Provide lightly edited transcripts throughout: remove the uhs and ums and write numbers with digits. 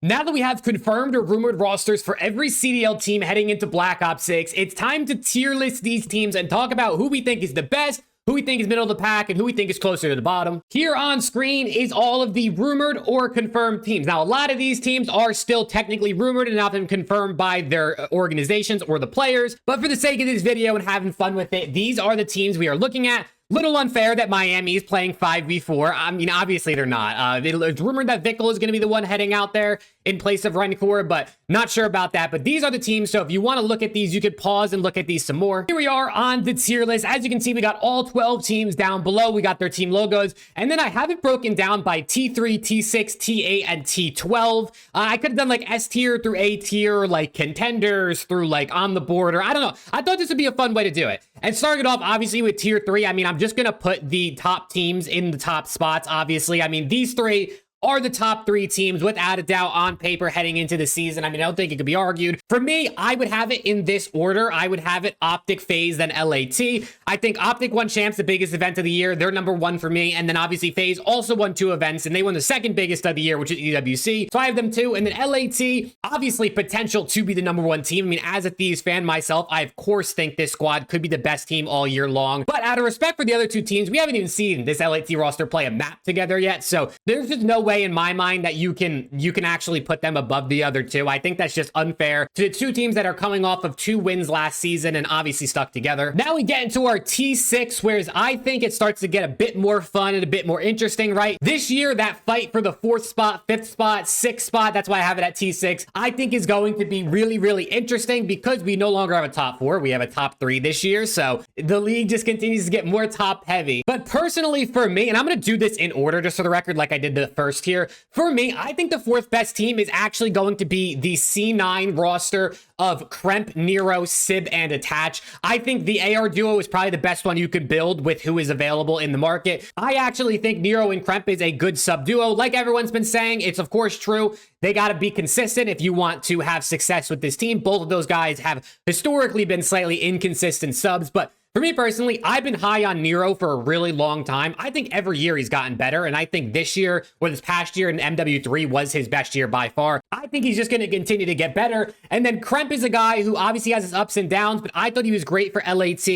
Now that we have confirmed or rumored rosters for every CDL team heading into Black Ops 6, it's time to tier list these teams and talk about who we think is the best, who we think is middle of the pack, and who we think is closer to the bottom. Here on screen is all of the rumored or confirmed teams. Now, a lot of these teams are still technically rumored and not been confirmed by their organizations or the players, but for the sake of this video and having fun with it, these are the teams we are looking at. Little unfair that Miami is playing 5v4. I mean, obviously they're not. It's rumored that Vickle is going to be the one heading out there in place of Rencor, but not sure about that. But these are the teams, so if you want to look at these, you could pause and look at these some more. Here we are on the tier list. As you can see, we got all 12 teams down below. We got their team logos, and then I have it broken down by T3, T6, T8, and T12. I could have done like S tier through A tier, like contenders through like on the border. I don't know. I thought this would be a fun way to do it. And starting it off, obviously, with tier 3, I mean, I'm just going to put the top teams in the top spots, obviously. I mean, these three are the top 3 teams without a doubt on paper heading into the season. I mean, I don't think it could be argued. For me, I would have it in this order. I would have it OPTIC, FAZE, then LAT. I think OPTIC won Champs, the biggest event of the year. They're number 1 for me. And then obviously FAZE also won 2 events, and they won the second biggest of the year, which is EWC. So I have them too. And then LAT, obviously potential to be the number 1 team. I mean, as a Thieves fan myself, I of course think this squad could be the best team all year long. But out of respect for the other 2 teams, we haven't even seen this LAT roster play a map together yet. So there's just no way in my mind that you can actually put them above the other 2. I think that's just unfair to the 2 teams that are coming off of 2 wins last season and obviously stuck together. Now we get into our T6, whereas I think it starts to get a bit more fun and a bit more interesting, right? This year, that fight for the 4th spot, 5th spot, 6th spot, that's why I have it at T6, I think is going to be really, really interesting because we no longer have a top 4. We have a top 3 this year. So the league just continues to get more top heavy. But personally for me, and I'm going to do this in order just for the record, like I did the first here. For me, I think the 4th best team is actually going to be the C9 roster of Kremp, Nero, Sib, and Attach. I think the AR duo is probably the best one you could build with who is available in the market. I actually think Nero and Kremp is a good sub duo. Like everyone's been saying, it's of course true. They got to be consistent if you want to have success with this team. Both of those guys have historically been slightly inconsistent subs, but for me personally, I've been high on Nero for a really long time. I think every year he's gotten better, and I think this year, or this past year in MW3 was his best year by far. I think he's just going to continue to get better. And then Kremp is a guy who obviously has his ups and downs, but I thought he was great for LAT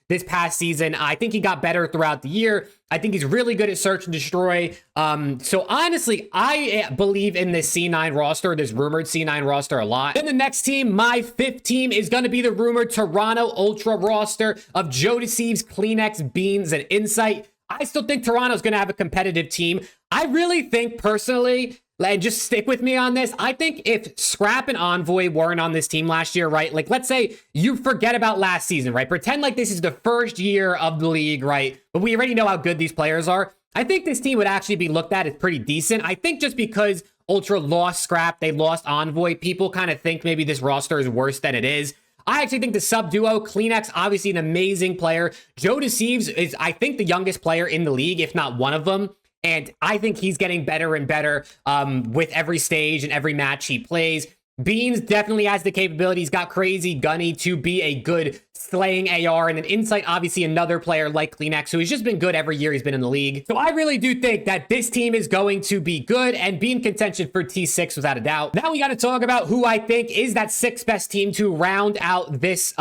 this past season. I think he got better throughout the year. I think he's really good at search and destroy. So honestly, I believe in this C9 roster, this rumored C9 roster a lot. Then the next team, my 5th team, is going to be the rumored Toronto Ultra roster of Joe Deceives, Kleenex, Beans, and Insight. I still think Toronto's going to have a competitive team. I really think personally, and just stick with me on this, I think if Scrap and Envoy weren't on this team last year, right? Like, let's say you forget about last season, right? Pretend like this is the first year of the league, right? But we already know how good these players are. I think this team would actually be looked at as pretty decent. I think just because Ultra lost Scrap, they lost Envoy, people kind of think maybe this roster is worse than it is. I actually think the sub duo, Kleenex, obviously an amazing player. Joe Deceives is, I think, the youngest player in the league, if not one of them. And I think he's getting better and better with every stage and every match he plays. Beans definitely has the capability. He's got crazy gunny to be a good slaying AR. And then Insight, obviously another player like Kleenex, who has just been good every year he's been in the league. So I really do think that this team is going to be good and be in contention for T6 without a doubt. Now we got to talk about who I think is that 6th best team to round out this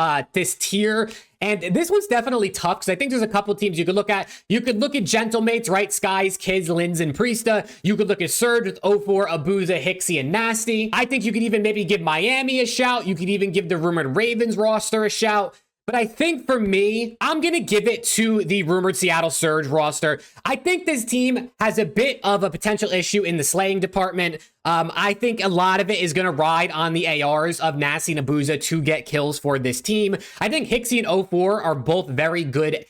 tier. And this one's definitely tough because I think there's a couple teams you could look at. You could look at Gentlemates, right? Skies, Kids, Lins, and Priesta. You could look at Surge with 04, Abuza, Hixie, and Nasty. I think you could even maybe give Miami a shout. You could even give the rumored Ravens roster a shout. But I think for me, I'm going to give it to the rumored Seattle Surge roster. I think this team has a bit of a potential issue in the slaying department. I think a lot of it is going to ride on the ARs of Nasty and Abuza to get kills for this team. I think Hixie and 04 are both very good,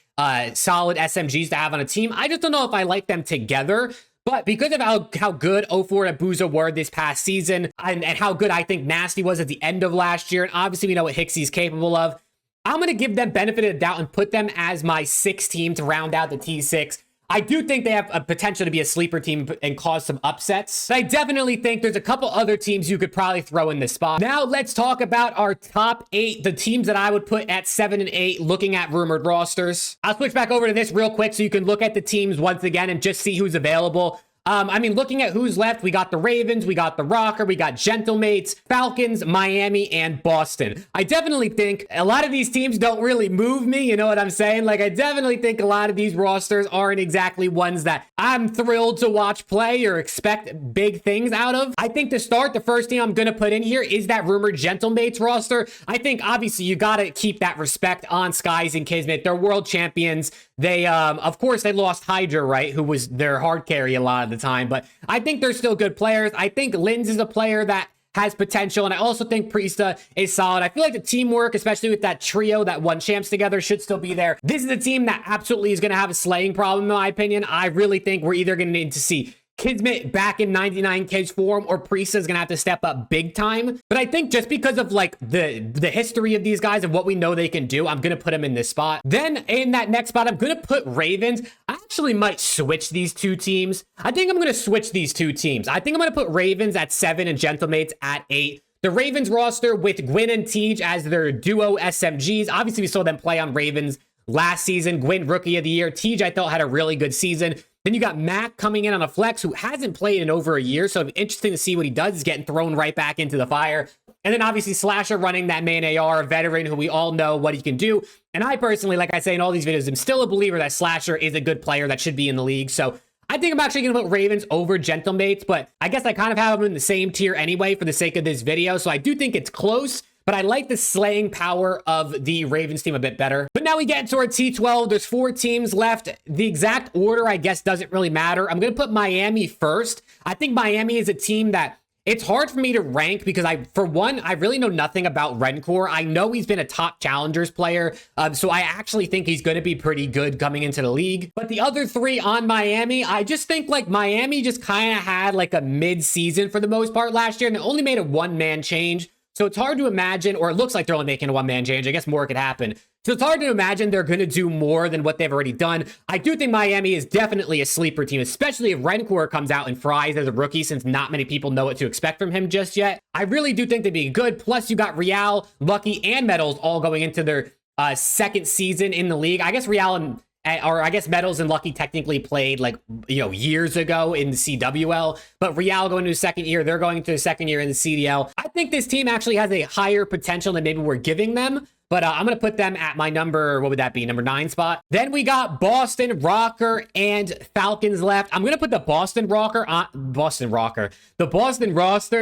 solid SMGs to have on a team. I just don't know if I like them together. But because of how good 04 and Abuza were this past season, and how good I think Nasty was at the end of last year, and obviously we know what Hixie's capable of, I'm going to give them benefit of the doubt and put them as my 6th team to round out the T6. I do think they have a potential to be a sleeper team and cause some upsets. But I definitely think there's a couple other teams you could probably throw in this spot. Now let's talk about our top 8, the teams that I would put at 7 and 8, looking at rumored rosters. I'll switch back over to this real quick so you can look at the teams once again and just see who's available. I mean, looking at who's left, we got the Ravens, we got the Rocker, we got Gentlemates, Falcons, Miami, and Boston. I definitely think a lot of these teams don't really move me, you know what I'm saying? Like, I definitely think a lot of these rosters aren't exactly ones that I'm thrilled to watch play or expect big things out of. I think to start, the first team I'm going to put in here is that rumored Gentlemates roster. I think, obviously, you got to keep that respect on Skies and Kismet. They're world champions. They, of course, they lost Hydra, right, who was their hard carry a lot of the time, but I think they're still good players. I think Linz is a player that has potential, and I also think Priesta is solid. I feel like the teamwork, especially with that trio that won champs together, should still be there. This is a team that absolutely is going to have a slaying problem, in my opinion. I really think we're either going to need to see Kismet back in 99K's form, or Priesta is going to have to step up big time. But I think just because of like the history of these guys and what we know they can do, I'm going to put them in this spot. Then in that next spot, I'm going to put Ravens. I actually might switch these two teams. I think I'm going to switch these two teams. I think I'm going to put Ravens at 7 and Gentlemates at 8. The Ravens roster with Gwyn and Tej as their duo SMGs. Obviously, we saw them play on Ravens last season. Gwyn, Rookie of the Year. Tej, I thought, had a really good season. Then you got Mac coming in on a flex who hasn't played in over a year, so it'll be interesting to see what he does. He's getting thrown right back into the fire. And then obviously Slasher running that main AR, a veteran who we all know what he can do. And I personally, like I say in all these videos, am still a believer that Slasher is a good player that should be in the league. So I think I'm actually going to put Ravens over Gentlemates, but I guess I kind of have them in the same tier anyway for the sake of this video. So I do think it's close, but I like the slaying power of the Ravens team a bit better. But now we get to our T12. There's 4 teams left. The exact order, I guess, doesn't really matter. I'm going to put Miami first. I think Miami is a team that it's hard for me to rank because for one, I really know nothing about Rencore. I know he's been a top challengers player, so I actually think he's going to be pretty good coming into the league. But the other 3 on Miami, I just think like Miami just kind of had like a mid-season for the most part last year, and they only made a one-man change. So it's hard to imagine, or it looks like they're only making a one-man change. I guess more could happen. So it's hard to imagine they're going to do more than what they've already done. I do think Miami is definitely a sleeper team, especially if Rencore comes out and fries as a rookie, since not many people know what to expect from him just yet. I really do think they'd be good. Plus, you got Real, Lucky, and Metals all going into their second season in the league. I guess Real or I guess Metals and Lucky technically played like, you know, years ago in the CWL, but Real going to his second year, they're going to his second year in the CDL. I think this team actually has a higher potential than maybe we're giving them, but I'm going to put them at my number, what would that be, number 9 spot. Then we got Boston, Rocker, and Falcons left. I'm going to put the Boston roster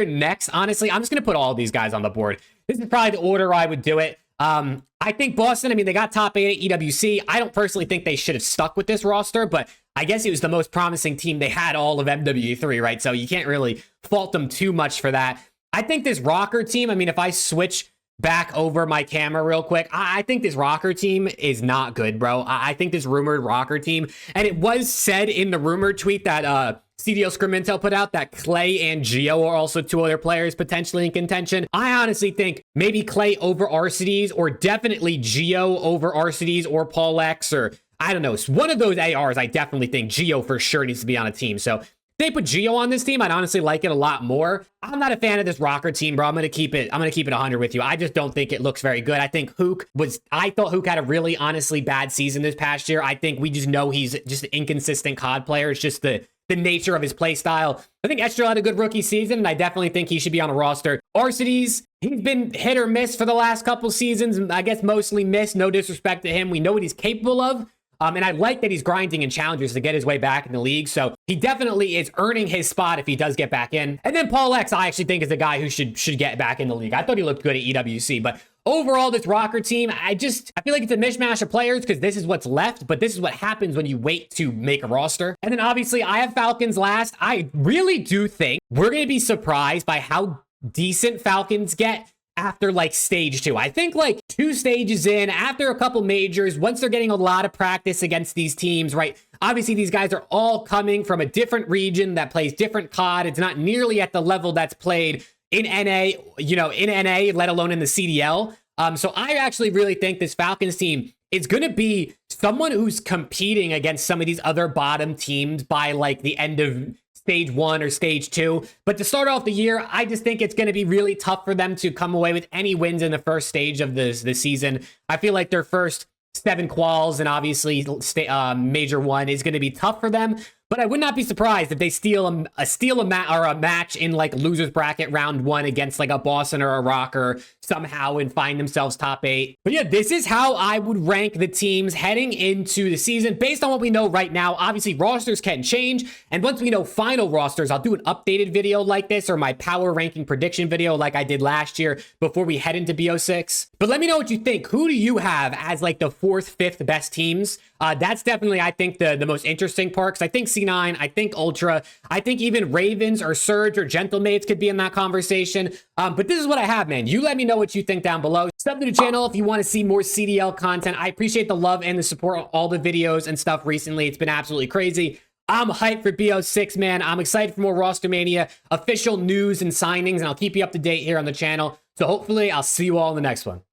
next. Honestly, I'm just going to put all of these guys on the board. This is probably the order I would do it. I think Boston, I mean, they got top 8 at EWC. I don't personally think they should have stuck with this roster, but I guess it was the most promising team they had all of MW3, right? So you can't really fault them too much for that. I think this Rocker team, I mean, if I switch back over my camera real quick, I think this Rocker team is not good, bro. I think this rumored Rocker team, and it was said in the rumored tweet that CDL Scrim Intel put out that Clay and Geo are also 2 other players potentially in contention. I honestly think maybe Clay over Arcides, or definitely Geo over Arcides or Paul X, or I don't know. It's one of those ARs. I definitely think Geo for sure needs to be on a team. So if they put Geo on this team, I'd honestly like it a lot more. I'm not a fan of this Rocker team, bro. I'm going to keep it 100 with you. I just don't think it looks very good. I think I thought Hook had a really honestly bad season this past year. I think we just know he's just an inconsistent COD player. It's just the nature of his play style. I think Estrel had a good rookie season, and I definitely think he should be on a roster. Arcides, he's been hit or miss for the last couple seasons. I guess mostly miss. No disrespect to him. We know what he's capable of. And I like that he's grinding in challengers to get his way back in the league. So he definitely is earning his spot if he does get back in. And then Paul X, I actually think is a guy who should get back in the league. I thought he looked good at EWC, but overall, this Rocker team, I feel like it's a mishmash of players because this is what's left, but this is what happens when you wait to make a roster. And then obviously I have Falcons last. I really do think we're going to be surprised by how decent Falcons get after like stage 2. I think like 2 stages in, after a couple majors, once they're getting a lot of practice against these teams, right? Obviously, these guys are all coming from a different region that plays different COD. It's not nearly at the level that's played in NA, let alone in the CDL. So I actually really think this Falcons team is going to be someone who's competing against some of these other bottom teams by like the end of stage 1 or stage 2. But to start off the year, I just think it's going to be really tough for them to come away with any wins in the first stage of the season. I feel like their first 7 quals and obviously major 1 is going to be tough for them. But I would not be surprised if they steal a match in like losers bracket round 1 against like a Boston or a Rocker somehow and find themselves top 8. But yeah, this is how I would rank the teams heading into the season based on what we know right now. Obviously, rosters can change, and once we know final rosters, I'll do an updated video like this or my power ranking prediction video like I did last year before we head into BO6. But let me know what you think. Who do you have as like the 4th, 5th best teams? That's definitely, I think, the most interesting part, because I think C9, I think Ultra, I think even Ravens or Surge or Gentlemates could be in that conversation. But this is what I have, man. You let me know what you think down below. Sub to the channel if you want to see more CDL content. I appreciate the love and the support on all the videos and stuff recently. It's been absolutely crazy. I'm hyped for BO6, man. I'm excited for more Roster Mania, official news and signings, and I'll keep you up to date here on the channel. So hopefully I'll see you all in the next one.